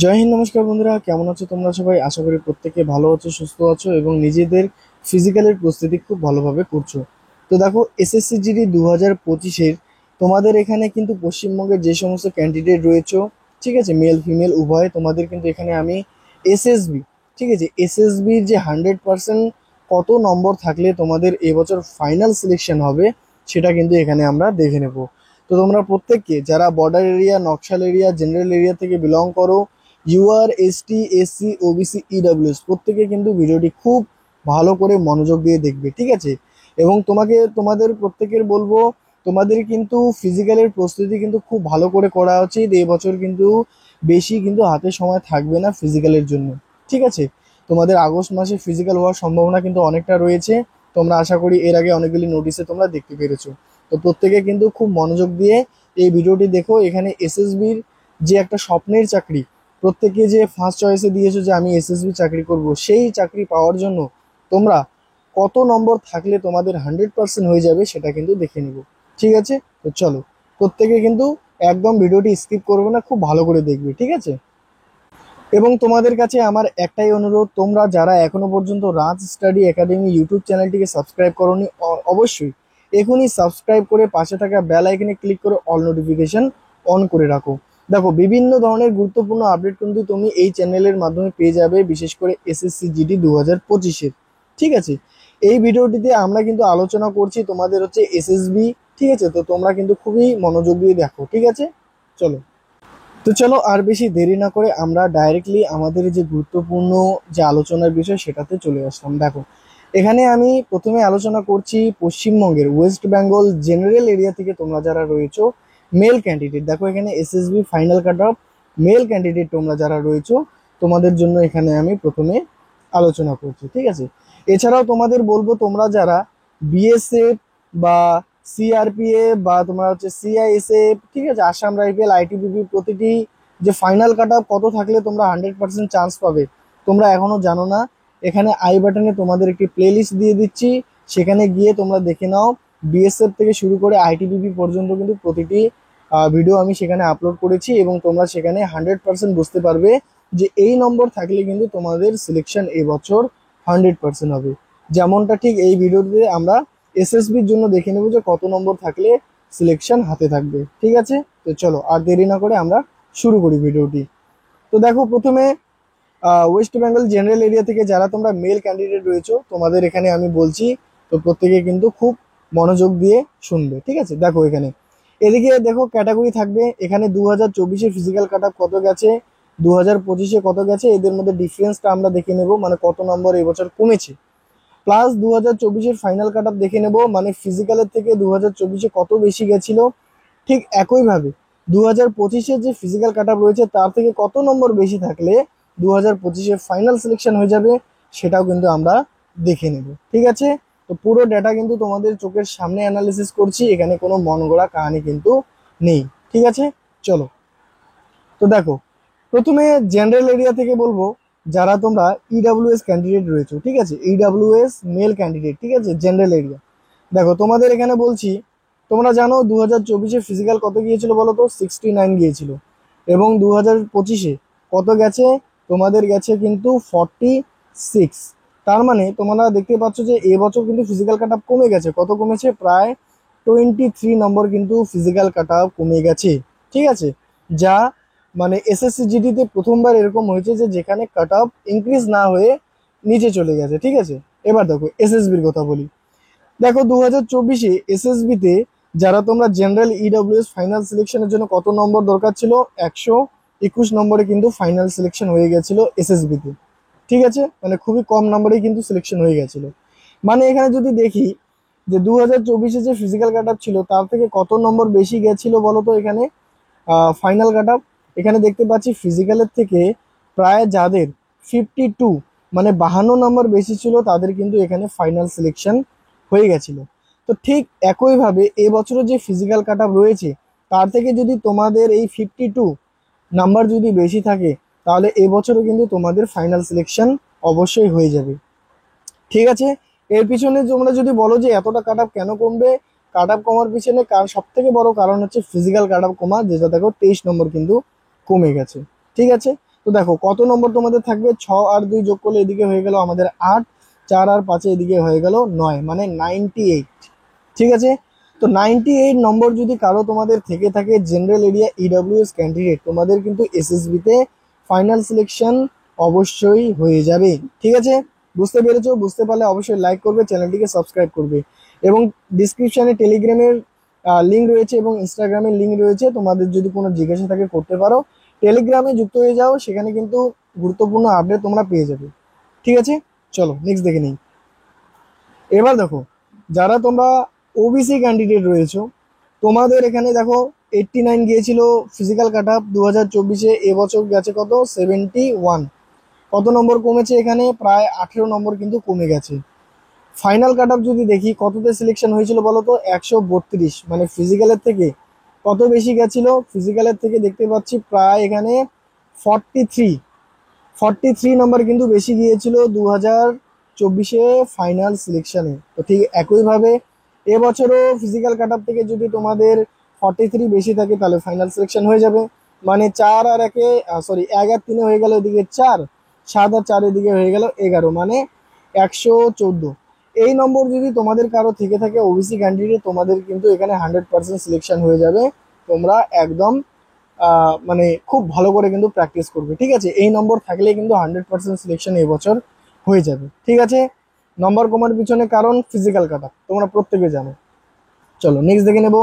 জয় হিন্দ, নমস্কার বন্ধুরা, কেমন আছো তোমরা সবাই? আশা করি প্রত্যেকে ভালো আছো, সুস্থ আছো এবং নিজেদের ফিজিক্যালের প্রস্তুতি খুব ভালোভাবে করছো। তো দেখো, এসএসসি জিডি 2025-এর তোমাদের এখানে কিন্তু পশ্চিমবঙ্গের যে সমস্ত ক্যান্ডিডেট রয়েছে, ঠিক আছে, মেল ফিমেল উভয়, তোমাদের কিন্তু এখানে আমি এসএসবি, ঠিক আছে, এসএসবির যে 100% কত নম্বর থাকলে তোমাদের এবছর ফাইনাল সিলেকশন হবে সেটা কিন্তু এখানে আমরা দেখে নেব। তো তোমরা প্রত্যেককে যারা border area, Naxal area, general area থেকে বিলং করো, UR, ST, SC, OBC, EWS, প্রত্যেকে কিন্তু ভিডিওটি খুব ভালো করে মনোযোগ দিয়ে দেখবে, ঠিক আছে। এবং তোমাদের প্রত্যেকের বলবো, তোমাদের কিন্তু ফিজিক্যালের প্রস্তুতি কিন্তু খুব ভালো করে করা উচিত। এই বছর কিন্তু বেশি কিন্তু হাতে সময় থাকবে না ফিজিক্যালের জন্য, ঠিক আছে। তোমাদের আগস্ট মাসে ফিজিক্যাল হওয়ার সম্ভাবনা কিন্তু অনেকটা রয়েছে। তোমরা আশা করি এর আগে অনেকগুলি নোটিশে তোমরা দেখতে পেরেছো। তো প্রত্যেকে কিন্তু খুব মনোযোগ দিয়ে এই ভিডিওটি দেখো। এখানে এসএসবির যে একটা স্বপ্নের চাকরি, প্রত্যেকে যে ফার্স্ট চয়েসে দিয়েছো যে আমি এসএসবি চাকরি করব, সেই চাকরি পাওয়ার জন্য তোমরা কত নম্বর থাকলে তোমাদের 100% হয়ে যাবে সেটা কিন্তু দেখে নিব, ঠিক আছে। তো চলো, প্রত্যেকে কিন্তু একদম ভিডিওটি স্কিপ করবে না, খুব ভালো করে দেখবে, ঠিক আছে। এবং তোমাদের কাছে আমার একটাই অনুরোধ, তোমরা যারা এখনো পর্যন্ত রাজ স্টাডি একাডেমি ইউটিউব চ্যানেলটিকে সাবস্ক্রাইব করোনি, অবশ্যই এখনই সাবস্ক্রাইব করে পাশে থাকা বেল আইকনে ক্লিক করে অল নোটিফিকেশন অন করে রাখো। দেখো, বিভিন্ন ধরনের গুরুত্বপূর্ণ আপডেট কিন্তু তুমি এই চ্যানেলের মাধ্যমে পেয়ে যাবে, বিশেষ করে এসএসসি জিডি 2025-এর, ঠিক আছে। এই ভিডিওটিতে আমরা কিন্তু আলোচনা করছি তোমাদের হচ্ছে এসএসবি, ঠিক আছে। তো তোমরা কিন্তু খুবই মনোযোগ দিয়ে দেখো, ঠিক আছে। চলো, তো চলো আর বেশি দেরি না করে আমরা ডাইরেক্টলি আমাদের যে গুরুত্বপূর্ণ যে আলোচনার বিষয় সেটাতে চলে আসলাম। দেখো, এখানে আমি প্রথমে আলোচনা করছি পশ্চিমবঙ্গের ওয়েস্ট বেঙ্গল জেনারেল এরিয়া থেকে তোমরা যারা রয়েছো মেল ক্যান্ডিডেট। দেখো, এখানে SSB final cut off male candidate তোমরা যারা রয়েছো, তোমাদের জন্য এখানে আমি প্রথমে আলোচনা করছি, ঠিক আছে। এছাড়াও তোমাদের বলবো, তোমরা যারা বিএসএফ বা সিআরপিএফ বা তোমার হচ্ছে সিআইএসএফ, ঠিক আছে, আসাম রাইফেল, আইটিবিপি, প্রতিটি যে ফাইনাল কাট অফ কত থাকলে তোমরা 100% চান্স পাবে তোমরা এখনো জানো না, এখানে আই বাটনে তোমাদের একটি প্লে লিস্ট দিয়ে দিচ্ছি, সেখানে গিয়ে তোমরা দেখে নাও। বিএসএফ থেকে শুরু করে আইটিবিপি পর্যন্ত কিন্তু প্রতিটি ভিডিও আমি সেখানে আপলোড করেছি এবং তোমরা সেখানে 100% বুঝতে পারবে যে এই নম্বর থাকলে কিন্তু তোমাদের সিলেকশন এবছর 100% হবে। যেমনটা ঠিক এই ভিডিওতে আমরা এসএসবির জন্য দেখে নেব যে কত নম্বর থাকলে সিলেকশন হাতে থাকবে, ঠিক আছে। তো চলো আর দেরি না করে আমরা শুরু করি ভিডিওটি। তো দেখো, প্রথমে ওয়েস্ট বেঙ্গল জেনারেল এরিয়া থেকে যারা তোমরা মেল ক্যান্ডিডেট রয়েছো তোমাদের এখানে আমি বলছি, তো প্রত্যেকে কিন্তু খুব মনোযোগ দিয়ে শুনবে, ঠিক আছে। দেখো, এখানে এদিকে দেখো ক্যাটাগরি থাকবে, এখানে 2024-এ ফিজিক্যাল কাট অফ কত গেছে, 2025-এ কত গেছে, এদের মধ্যে ডিফারেন্সটা আমরা দেখে নেব, মানে কত নম্বর এবছর কমেছে। প্লাস 2024-এর ফাইনাল কাট অফ দেখে নেব, মানে ফিজিক্যালের থেকে 2024-এ কত বেশি গেছিল। ঠিক একইভাবে 2025-এর যে ফিজিক্যাল কাট অফ রয়েছে তার থেকে কত নম্বর বেশি থাকলে 2025-এ ফাইনাল সিলেকশন হয়ে যাবে সেটাও কিন্তু আমরা দেখে নেব, ঠিক আছে। তো পুরো ডেটা কিন্তু তোমাদের চোখের সামনে অ্যানালিসিস করছি, এখানে কোনো মন গড়া কাহিনী কিন্তু নেই, ঠিক আছে। চলো, তো দেখো, প্রথমে জেনারেল এরিয়া থেকে বলবো, যারা তোমরা ইডাব্লিউএস ক্যান্ডিডেট রয়েছে, ঠিক আছে, ইডাব্লিউএস মেল ক্যান্ডিডেট, ঠিক আছে, জেনারেল এরিয়া। দেখো, তোমাদের এখানে বলছি, তোমরা জানো 2024-এ ফিজিক্যাল কত গিয়েছিল বলো তো? 69 গিয়েছিল। এবং 2025-এ কত গেছে? তোমাদের গেছে কিন্তু 46। তার মানে তোমরা দেখতে পাচ্ছ যে এবছর কিন্তু ফিজিক্যাল কাট অফ কমে গেছে। কত কমেছে? প্রায় 23 নম্বর কিন্তু ফিজিক্যাল কাট অফ কমে গেছে, ঠিক আছে। যা মানে এসএসসি জিডিতে প্রথমবার এরকম হয়েছে যে যেখানে কাট অফ ইনক্রিজ না হয়ে নিচে চলে গেছে, ঠিক আছে। এবার দেখো এসএসবির কথা বলি। দেখো, 2024-এ এসএসবিতে যারা তোমরা জেনারেল ইডব্লিউএস ফাইনাল সিলেকশনের জন্য কত নম্বর দরকার ছিল? 121 নম্বরে কিন্তু ফাইনাল সিলেকশন হয়ে গেছিল এসএসবিতে, ঠিক আছে। মানে খুবই কম নম্বরেই কিন্তু সিলেকশন হয়ে গেছিল। মানে এখানে যদি দেখি যে 2024-এ যে ফিজিক্যাল কাট অফ ছিল তার থেকে কত নম্বর বেশি গেছিল বলো তো? এখানে ফাইনাল কাট অফ এখানে দেখতে পাচ্ছি ফিজিক্যালের থেকে প্রায় যাদের 52 মানে 52 নম্বর বেশি ছিল তাদের কিন্তু এখানে ফাইনাল সিলেকশন হয়ে গেছিল। তো ঠিক একইভাবে এবছরের যে ফিজিক্যাল কাট অফ রয়েছে তার থেকে যদি তোমাদের এই 52 নাম্বার যদি বেশি থাকে তাহলে এবছরও কিন্তু তোমাদের ফাইনাল সিলেকশন অবশ্যই হয়ে যাবে, ঠিক আছে। এর পিছনে তোমরা যদি বলো যে এতটা কাট অফ কেন কমবে, কাট অফ কমার পিছনে সব থেকে বড় কারণ হচ্ছে ফিজিক্যাল কাট অফ কমা, যেটা দেখো 23 নম্বর কিন্তু কমে গেছে, ঠিক আছে। তো দেখো কত নম্বর তোমাদের থাকবে, 6 আর 2 যোগ করলে এদিকে হয়ে গেল আমাদের 8, 4 আর 5 এদিকে হয়ে গেল 9, মানে 98। ঠিক আছে, তো 98 নম্বর যদি কারো তোমাদের থেকে থাকে জেনারেল এরিয়া ইডব্লিউএস ক্যান্ডিডেট, তোমাদের কিন্তু এসএসবি তে ফাইনাল সিলেকশন অবশ্যই হয়ে যাবে। ঠিক আছে, বুঝতে পেরেছো? বুঝতে পারলে অবশ্যই লাইক করবে, চ্যানেলটিকে সাবস্ক্রাইব করবে, এবং ডিসক্রিপশনে টেলিগ্রামের লিঙ্ক রয়েছে এবং ইনস্টাগ্রামের লিঙ্ক রয়েছে, তোমাদের যদি কোনো জিজ্ঞাসা থাকে করতে পারো। টেলিগ্রামে যুক্ত হয়ে যাও, সেখানে কিন্তু গুরুত্বপূর্ণ আপডেট তোমরা পেয়ে যাবে। ঠিক আছে, চলো নেক্সট দেখে নিই। এবার দেখো, যারা তোমরা ওবিসি ক্যান্ডিডেট রয়েছো, তোমাদের এখানে দেখো 89 গিয়েছিল ফিজিক্যাল কাট আপ 2024-এ, এবছর গেছে কত 71। কত নম্বর কমেছে এখানে? প্রায় 18 নম্বর কিন্তু কমে গেছে। ফাইনাল কাট আপ যদি দেখি কততে সিলেকশন হয়েছিল বলো তো, 132, মানে ফিজিক্যালের থেকে কত বেশি গেছিল? ফিজিক্যালের থেকে দেখতে পাচ্ছি প্রায় এখানে 43 নম্বর কিন্তু বেশি গিয়েছিল 2024-এ ফাইনাল সিলেকশনে। তো ঠিক একইভাবে এবছরও ফিজিক্যাল কাট আপ থেকে যদি তোমাদের 43 বেশি থাকে তাহলে ফাইনাল সিলেকশন হয়ে যাবে, মানে 4 আর 1-এ সরি 1 আর 3-এ হয়ে গেল এদিকে 4, 7 আর 4 এদিকে হয়ে গেল 11, মানে 114। এই নম্বর যদি তোমাদের কারো থেকে থাকে ওবিসি ক্যান্ডিডেট, তোমাদের কিন্তু এখানে 100% সিলেকশন হয়ে যাবে। তোমরা একদম মানে খুব ভালো করে কিন্তু প্র্যাকটিস করবে। ঠিক আছে, এই নম্বর থাকলে কিন্তু 100% সিলেকশন এবছর হয়ে যাবে। ঠিক আছে, নম্বর কমার পিছনে কারণ ফিজিক্যাল কাটা তোমরা প্রত্যেকে জানো। চলো নেক্সট দেখে নেব।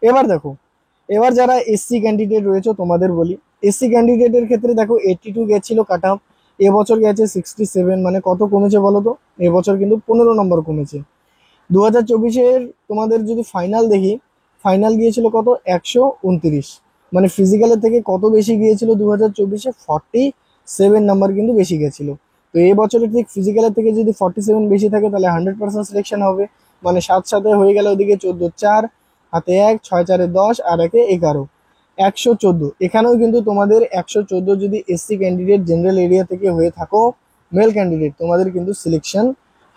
এবার দেখো, এবার যারা এসসি ক্যান্ডিডেট রয়েছে তোমাদের বলি, এসসি ক্যান্ডিডেটের ক্ষেত্রে দেখো 82 গেছিল কাট আপ, এবছর গেছে 67, মানে কত কমেছে বলো তো? এবছর কিন্তু 15 নম্বর কমেছে। 2024-এর তোমাদের যদি ফাইনাল দেখি, ফাইনাল গিয়েছিল কত 129, মানে ফিজিক্যালের থেকে কত বেশি গিয়েছিল 2024-এ? 47 নাম্বার কিন্তু বেশি গেছিল। তো এই বছরের ঠিক ফিজিক্যালের থেকে যদি 47 বেশি থাকে তাহলে 100% সিলেকশন হবে, মানে 7 সাথে হয়ে গেল ওদিকে 14, 4 হাতে 1, 6 4-এ 10 আর 1-এ 11, 114। এখানেও কিন্তু তোমাদের 114 যদি এসসি ক্যান্ডিডেট জেনারেল এরিয়া থেকে হয়ে থাকো মেল ক্যান্ডিডেট, তোমাদের কিন্তু সিলেকশন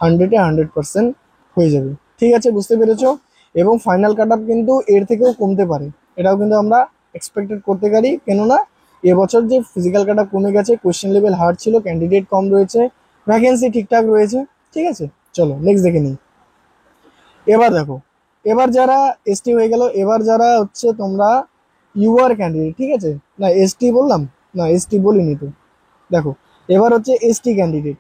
100-এ 100% হয়ে যাবে। ঠিক আছে, বুঝতে পেরেছো? এবং ফাইনাল কাট আপ কিন্তু এর থেকেও কমতে পারে, এটাও কিন্তু আমরা এক্সপেক্টেড করতে পারি, কেননা এবছর যে ফিজিক্যাল কাট আপ কমে গেছে, কোশ্চেন লেভেল হার্ড ছিল, ক্যান্ডিডেট কম রয়েছে, ভ্যাকেন্সি ঠিকঠাক রয়েছে। ঠিক আছে, চলো নেক্সট দেখে নিই। এবার দেখো, এবার যারা এসটি হয়ে গেল, এবার যারা হচ্ছে তোমরা ইউআর ক্যান্ডিডেট। ঠিক আছে, না এসটি বললাম, না এসটি বলিনি তো। দেখো এবার হচ্ছে এসটি ক্যান্ডিডেট,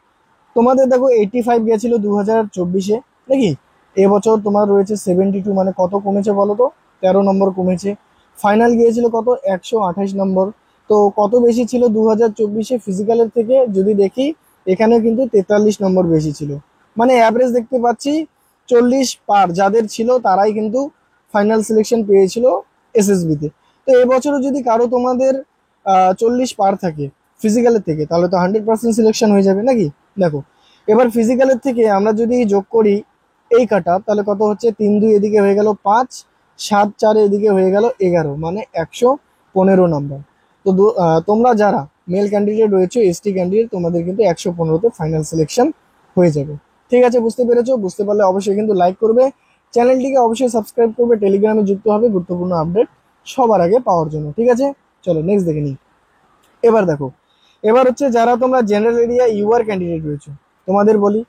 তোমাদের দেখো 85 গেছিল 2024-এ নাকি, এবছর তোমার রয়েছে 72, মানে কত কমেছে বলো তো? 13 নম্বর কমেছে। ফাইনাল গিয়েছিল কত 128 নম্বর। তো কত বেশি ছিল 2024-এ ফিজিক্যালের থেকে যদি দেখি, এখানে কিন্তু 43 নম্বর বেশি ছিল, মানে অ্যাভারেজ দেখতে পাচ্ছি 40 পার যাদের ছিল তারাই কিন্তু ফাইনাল সিলেকশন পেয়েছিল এসএসবিতে। তো এবছরও যদি কারো তোমাদের 40 পার থাকে ফিজিক্যালের থেকে, তাহলে তো 100% সিলেকশন হয়ে যাবে নাকি। দেখো এবার ফিজিক্যালের থেকে আমরা যদি যোগ করি এই কাট আপ, তাহলে কত হচ্ছে 3 2 এদিকে হয়ে গেল 5, 7 4 এদিকে হয়ে গেল 11, মানে 115 নাম্বার। তো তোমরা যারা মেল ক্যান্ডিডেট রয়েছে এসটি ক্যান্ডিডেট, তোমাদের কিন্তু 115-তে ফাইনাল সিলেকশন হয়ে যাবে। ঠিক আছে, বুঝতে পেরেছো? বুঝতে পারলে অবশ্যই কিন্তু লাইক করবে, চ্যানেলটিকে অবশ্যই সাবস্ক্রাইব করবে, টেলিগ্রামে যুক্ত হবে গুরুত্বপূর্ণ আপডেট সবার আগে পাওয়ার জন্য। ঠিক আছে, চলো নেক্সট দেখে নিই। এবার দেখো, এবার হচ্ছে যারা তোমরা জেনারেল এরিয়া ইউআর ক্যান্ডিডেট রয়েছে, তোমাদের বলি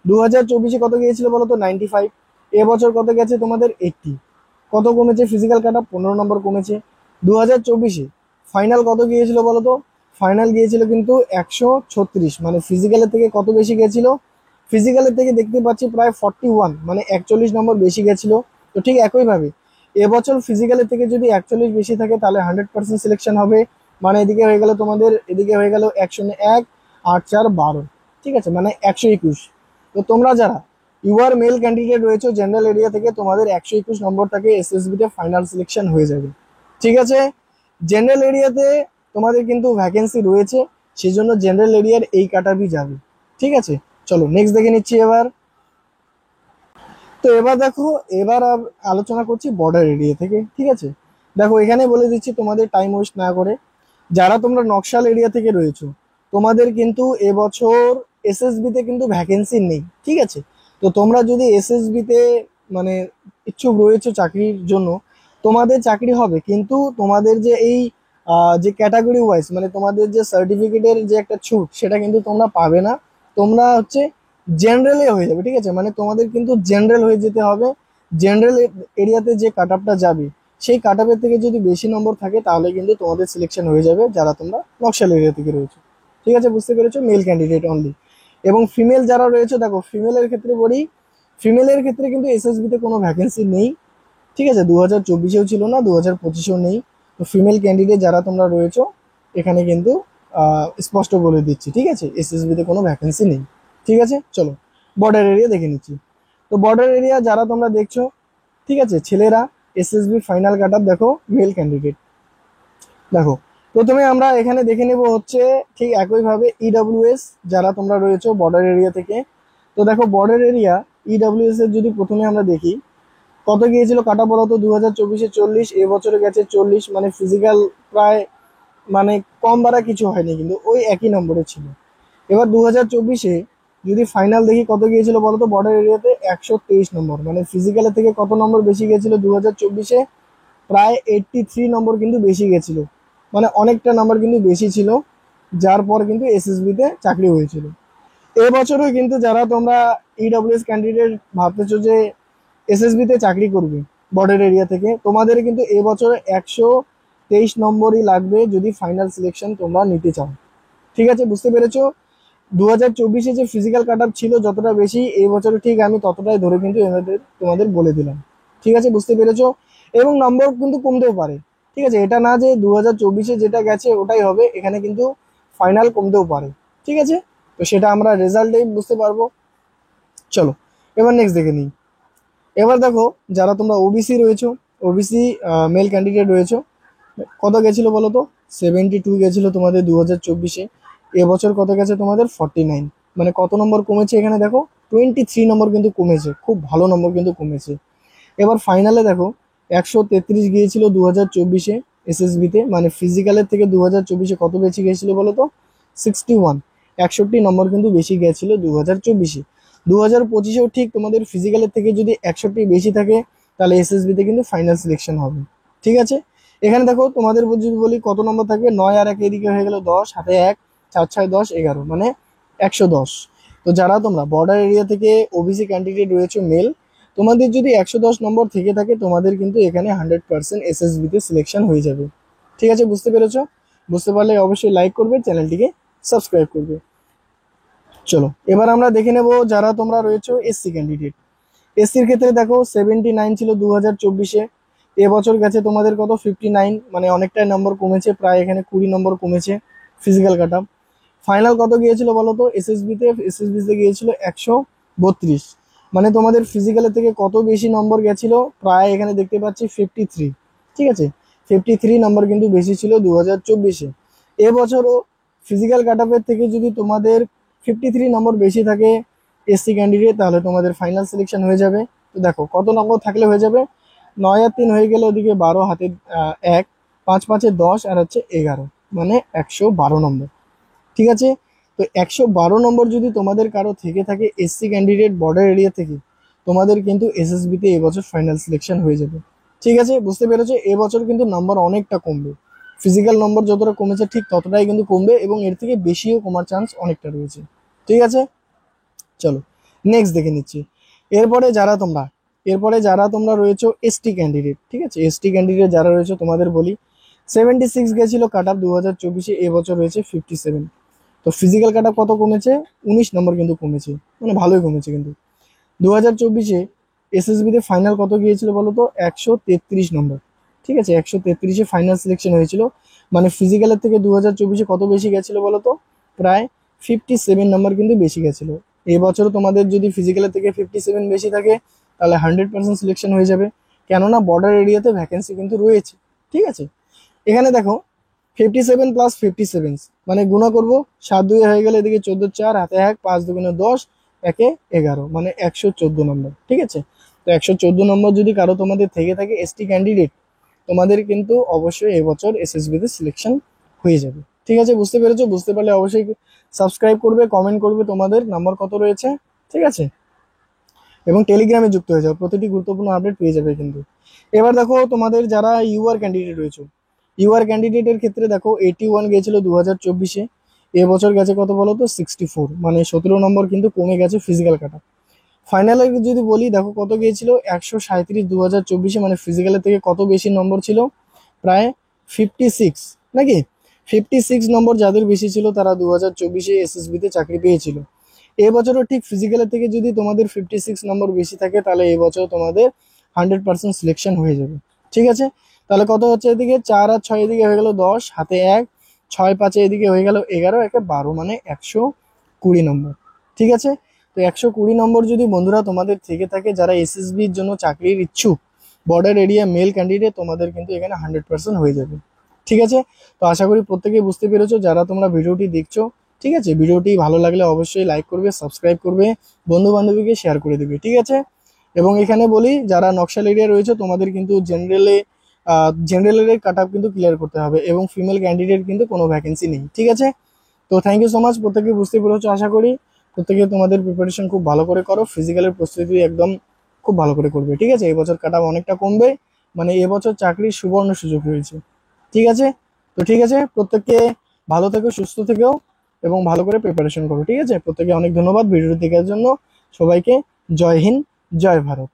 2024-এ কত গিয়েছিল বলো তো? 95। এবছর কত গেছে তোমাদের? 80। কত কমেছে ফিজিক্যাল কাট আপ? 15 নম্বর কমেছে। 2024-এ ফাইনাল কত গিয়েছিল বলো তো? ফাইনাল গিয়েছিল কিন্তু 136, মানে ফিজিক্যালের থেকে কত বেশি গেছিল? ফিজিক্যালের থেকে দেখতে পাচ্ছি প্রায় 41, মানে 41 নম্বর বেশি গেছিল। তো ঠিক একইভাবে এবছর ফিজিক্যালের থেকে যদি 41 বেশি থাকে তাহলে 100% সিলেকশন হবে, মানে এদিকে হয়ে গেল তোমাদের, এদিকে হয়ে গেল 101, 8 4 12। ঠিক আছে, মানে 121। তো তোমরা যারা ইউআর মেল ক্যান্ডিডেট রয়েছে জেনারেল এরিয়া থেকে, তোমাদের 121 নম্বর থাকে এসএসবি তে ফাইনাল সিলেকশন হয়ে যাবে। ঠিক আছে, জেনারেল এরিয়াতে তোমাদের কিন্তু ভ্যাকেন্সি রয়েছে, সেই জন্য জেনারেল এরিয়ার এই কাটাবি যাবে। ঠিক আছে, চলো নেক্সট দেখে নিচ্ছি এবার। তো এবার দেখো, এবার আলোচনা করছি বর্ডার এরিয়া থেকে। ঠিক আছে, দেখো এখানে বলে দিচ্ছি তোমাদের টাইম ওয়েস্ট না করে, যারা তোমরা নকশাল এরিয়া থেকে রয়েছো, তোমাদের কিন্তু এবছর এসএসবি তে কিন্তু ভ্যাকেন্সি নেই। ঠিক আছে, তো তোমরা যদি এসএসবি তে মানে ইচ্ছুক রয়েছো চাকরির জন্য, তোমাদের চাকরি হবে, কিন্তু তোমাদের যে এই যে ক্যাটাগরি ওয়াইজ মানে তোমাদের যে সার্টিফিকেটের যে একটা ছুট সেটা কিন্তু তোমরা পাবে না। তোমরা হচ্ছে জেনারেলে হয়ে যাবে, ঠিক আছে, মানে তোমাদের কিন্তু জেনারেল হয়ে যেতে হবে। জেনারেল এরিয়াতে যে কাট আপটা যাবে সেই কাট আপের থেকে যদি বেশি নম্বর থাকে তাহলে কিন্তু তোমাদের সিলেকশন হয়ে যাবে, যারা তোমরা নকশাল এরিয়া থেকে রয়েছে। ঠিক আছে, বুঝতে পেরেছো? Male candidate only. এবং ফিমেল যারা রয়েছে, দেখো ফিমেলের ক্ষেত্রে বলি, ফিমেলের ক্ষেত্রে কিন্তু এসএসবিতে কোনো ভ্যাকেন্সি নেই। ঠিক আছে, 2024-এও ছিল না, 2025-এও নেই। তো ফিমেল ক্যান্ডিডেট যারা তোমরা রয়েছো এখানে কিন্তু স্পষ্ট বলে দিচ্ছি, ঠিক আছে, এসএসবিতে কোনো ভ্যাকেন্সি নেই। ঠিক আছে, চলো বর্ডার এরিয়া দেখে নিচ্ছি। তো বর্ডার এরিয়া যারা তোমরা দেখছো, ঠিক আছে, ছেলেরা এসএসবি ফাইনাল কাট আপ দেখো, মেল ক্যান্ডিডেট দেখো। প্রথমে আমরা এখানে দেখে নেব হচ্ছে ঠিক একইভাবে ইডব্লিউএস যারা তোমরা রয়েছো বর্ডার এরিয়া থেকে। তো দেখো বর্ডার এরিয়া ইডব্লিউএস এর যদি প্রথমে আমরা দেখি কত গিয়েছিল কাটা বলো তো, 2024-এ 40, এবছরে গেছে 40, মানে ফিজিক্যাল প্রায় মানে কম বাড়া কিছু হয়নি, কিন্তু ওই একই নম্বরে ছিল। এবার 2024-এ যদি ফাইনাল দেখি কত গিয়েছিল বলতো, বর্ডার এরিয়াতে 123 নম্বর, মানে ফিজিক্যালের থেকে কত নম্বর বেশি গেছিল 2024-এ, প্রায় 83 নম্বর কিন্তু বেশি গেছিল, মানে অনেকটা নাম্বার কিন্তু বেশি ছিল, যার পর কিন্তু এসএসবিতে চাকরি হয়েছিল। এবছরও কিন্তু যারা তোমরা ইডব্লিউএস ক্যান্ডিডেট ভাবতেছো যে এসএসবিতে চাকরি করবে বর্ডার এরিয়া থেকে, তোমাদের কিন্তু এবছর 123 নম্বরই লাগবে যদি ফাইনাল সিলেকশন তোমরা নিতে চাও। ঠিক আছে, বুঝতে পেরেছো? 2024-এ যে ফিজিক্যাল কাট আপ ছিল যতটা বেশি, এই বছরে ঠিক আমি ততটাই ধরে কিন্তু তোমাদের বলে দিলাম। ঠিক আছে, বুঝতে পেরেছো? এবং নম্বর কিন্তু কমতেও পারে। ঠিক আছে, এটা না যে 2024-এ যেটা গেছে ওটাই হবে, এখানে কিন্তু ফাইনাল কমতেও পারে। ঠিক আছে, তো সেটা আমরা রেজাল্টেই বুঝতে পারবো। চলো এবার নেক্সট দেখে নিই। এবার দেখো যারা তোমরা ওবিসি রয়েছো, ওবিসি মেল ক্যান্ডিডেট রয়েছো, কত গেছিল বলো তো? 72 গেছিল তোমাদের 2024-এ। এবছর কত গেছে তোমাদের? 49। মানে কত নম্বর কমেছে এখানে দেখো, 23 নম্বর কিন্তু কমেছে, খুব ভালো নম্বর কিন্তু কমেছে। এবার ফাইনালে দেখো 133 গিয়েছিল 2024-এ এসএসবিতে, মানে ফিজিক্যালের থেকে 2024-এ কত বেশি গিয়েছিল বলো তো? 61, 61 নম্বর কিন্তু বেশি গিয়েছিল 2024-এ। 2025-এও ঠিক তোমাদের ফিজিক্যালের থেকে যদি 61 বেশি থাকে তাহলে এসএসবিতে কিন্তু ফাইনাল সিলেকশন হবে। ঠিক আছে, এখানে দেখো তোমাদের যদি বলি কত নম্বর থাকবে, 9 আর 1 এদিকে হয়ে গেল 10, হাতে 1, 4 6 10 11, মানে 110। তো যারা তোমরা বর্ডার এরিয়া থেকে ওবিসি ক্যান্ডিডেট রয়েছে মেল, তোমাদের যদি 110 নম্বর থেকে থাকে তোমাদের কিন্তু এখানে 100% এসএসবিতে সিলেকশন হয়ে যাবে। ঠিক আছে, বুঝতে পেরেছো? বুঝতে পারলে অবশ্যই লাইক করবে, চ্যানেলটিকে সাবস্ক্রাইব করবে। চলো এবার আমরা দেখে নেব যারা তোমরা রয়েছে এসসি ক্যান্ডিডেট। এসসির ক্ষেত্রে দেখো 79 ছিল 2024-এ, এবছর গেছে তোমাদের কত? 59, মানে অনেকটাই নম্বর কমেছে, প্রায় এখানে 20 নম্বর কমেছে ফিজিক্যাল কাট আপ। ফাইনাল কত গিয়েছিল বলো তো এসএসবিতে? এসএসবিতে গিয়েছিল 132, মানে তোমাদের ফিজিক্যালের থেকে কত বেশি নম্বর গেছিল? প্রায় এখানে দেখতে পাচ্ছি 53। ঠিক আছে, 53 নম্বর কিন্তু বেশি ছিল 2024-এ। এবছরও ফিজিক্যাল কাট আপের থেকে যদি তোমাদের 53 নম্বর বেশি থাকে এসসি ক্যান্ডিডেট, তাহলে তোমাদের ফাইনাল সিলেকশন হয়ে যাবে। তো দেখো কত নম্বর থাকলে হয়ে যাবে, 9 আর 3 হয়ে গেলে ওদিকে 12, হাতে 1, 5 5 10 আর হচ্ছে 11, মানে 112 নম্বর। ঠিক আছে, তো 112 নম্বর যদি তোমাদের কারো থেকে থাকে এসসি ক্যান্ডিডেট বর্ডার এরিয়া থেকে, তোমাদের কিন্তু এসএসবিতে এবছর ফাইনাল সিলেকশন হয়ে যাবে। ঠিক আছে, বুঝতে পেরেছো? এবছর কিন্তু নাম্বার অনেকটা কমবে, ফিজিক্যাল নম্বর যতটা কমেছে ঠিক ততটাই কিন্তু কমবে, এবং এর থেকে বেশিও কমার চান্স অনেকটা রয়েছে। ঠিক আছে, চলো নেক্সট দেখে নিচ্ছি। এরপরে যারা তোমরা রয়েছো এসটি ক্যান্ডিডেট। ঠিক আছে, এসটি ক্যান্ডিডেট যারা রয়েছে তোমাদের বলি, 76 গেছিল কাট আপ 2024-এ, এবছর রয়েছে 57। তো ফিজিক্যাল কাট আপ কত কমেছে? 19 নম্বর কিন্তু কমেছে, মানে ভালোই কমেছে কিন্তু। 2024-এ এসএসবিতে ফাইনাল কত গিয়েছিল বলো তো? 133 নম্বর। ঠিক আছে, 133-এ ফাইনাল সিলেকশন হয়েছিল, মানে ফিজিক্যালের থেকে 2024-এ কত বেশি গেছিল বলো তো? প্রায় 57 নম্বর কিন্তু বেশি গেছিল। এবছরও তোমাদের যদি ফিজিক্যালের থেকে 57 বেশি থাকে তাহলে 100% সিলেকশন হয়ে যাবে, কেননা বর্ডার এরিয়াতে ভ্যাকেন্সি কিন্তু রয়েছে। ঠিক আছে, এখানে দেখো 57 প্লাস 57, মানে গুণা করবো, 7 2 হয়ে গেলে এদিকে 14 4, হাতে 1, 5 2 10, 1 11, মানে 114 নম্বর। ঠিক আছে, তো 114 নম্বর যদি কারো তোমাদের থেকে থাকে এসটি ক্যান্ডিডেট, তোমাদের কিন্তু অবশ্যই এবছর এসএসবিতে সিলেকশন হয়ে যাবে। ঠিক আছে, বুঝতে পেরেছো? বুঝতে পারলে অবশ্যই সাবস্ক্রাইব করবে, কমেন্ট করবে তোমাদের নাম্বার কত রয়েছে। ঠিক আছে, এবং টেলিগ্রামে যুক্ত হয়ে যাও, প্রতিটি গুরুত্বপূর্ণ আপডেট পেয়ে যাবে কিন্তু। এবার দেখো তোমাদের যারা ইউআর ক্যান্ডিডেট রয়েছে, ইউআর ক্যান্ডিডেটের ক্ষেত্রে দেখো 81 গিয়েছিল 2024-এ, এবছর গেছে কত বলো তো 64, মানে 17 নম্বর কিন্তু কমে গেছে ফিজিক্যাল কাটা। ফাইনালে যদি বলি দেখো কত গিয়েছিল 137 2024-এ, মানে ফিজিক্যালের থেকে কত বেশি নম্বর ছিল, প্রায় 56 নাকি, 56 নম্বর যাদের বেশি ছিল তারা 2024-এ এসএসবিতে চাকরি পেয়েছিল। এবছরও ঠিক ফিজিক্যালের থেকে যদি তোমাদের 56 নম্বর বেশি থাকে তাহলে এবছর তোমাদের 100% সিলেকশন হয়ে যাবে। ঠিক আছে, তাহলে কত হচ্ছে এদিকে 4 আর 6 এদিকে হয়ে গেল 10, হাতে 1, 6 5 এদিকে হয়ে গেল 11, একে 12, মানে 120 নম্বর। ঠিক আছে, তো 120 নম্বর যদি বন্ধুরা তোমাদের থেকে থাকে, যারা এসএসবির জন্য চাকরির ইচ্ছুক, বর্ডার এরিয়া মেল ক্যান্ডিডেট, তোমাদের কিন্তু এখানে 100% হয়ে যাবে। ঠিক আছে, তো আশা করি প্রত্যেকেই বুঝতে পেরেছো যারা তোমরা ভিডিওটি দেখছো। ঠিক আছে, ভিডিওটি ভালো লাগলে অবশ্যই লাইক করবে, সাবস্ক্রাইব করবে, বন্ধু বান্ধবীকে শেয়ার করে দেবে। ঠিক আছে, এবং এখানে বলি যারা নকশাল এরিয়া রয়েছে তোমাদের কিন্তু জেনারেলের কাট আপ কিন্তু ক্লিয়ার করতে হবে, এবং ফিমেল ক্যান্ডিডেট কিন্তু কোনো ভ্যাকেন্সি নেই। ঠিক আছে, তো থ্যাংক ইউ সো মাচ, প্রত্যেকে বুঝতে পেরেছো আশা করি। প্রত্যেকে তোমাদের প্রিপারেশন খুব ভালো করে করো, ফিজিক্যালের প্রস্তুতি একদম খুব ভালো করে করবে। ঠিক আছে, এবছর কাট আপ অনেকটা কমবে, মানে এবছর চাকরির সুবর্ণ সুযোগ রয়েছে। ঠিক আছে, তো ঠিক আছে, প্রত্যেককে ভালো থেকো, সুস্থ থেকেও, এবং ভালো করে প্রিপারেশন করো। ঠিক আছে, প্রত্যেকে অনেক ধন্যবাদ ভিডিওটি দেখার জন্য। সবাইকে জয় হিন্দ, জয় ভারত।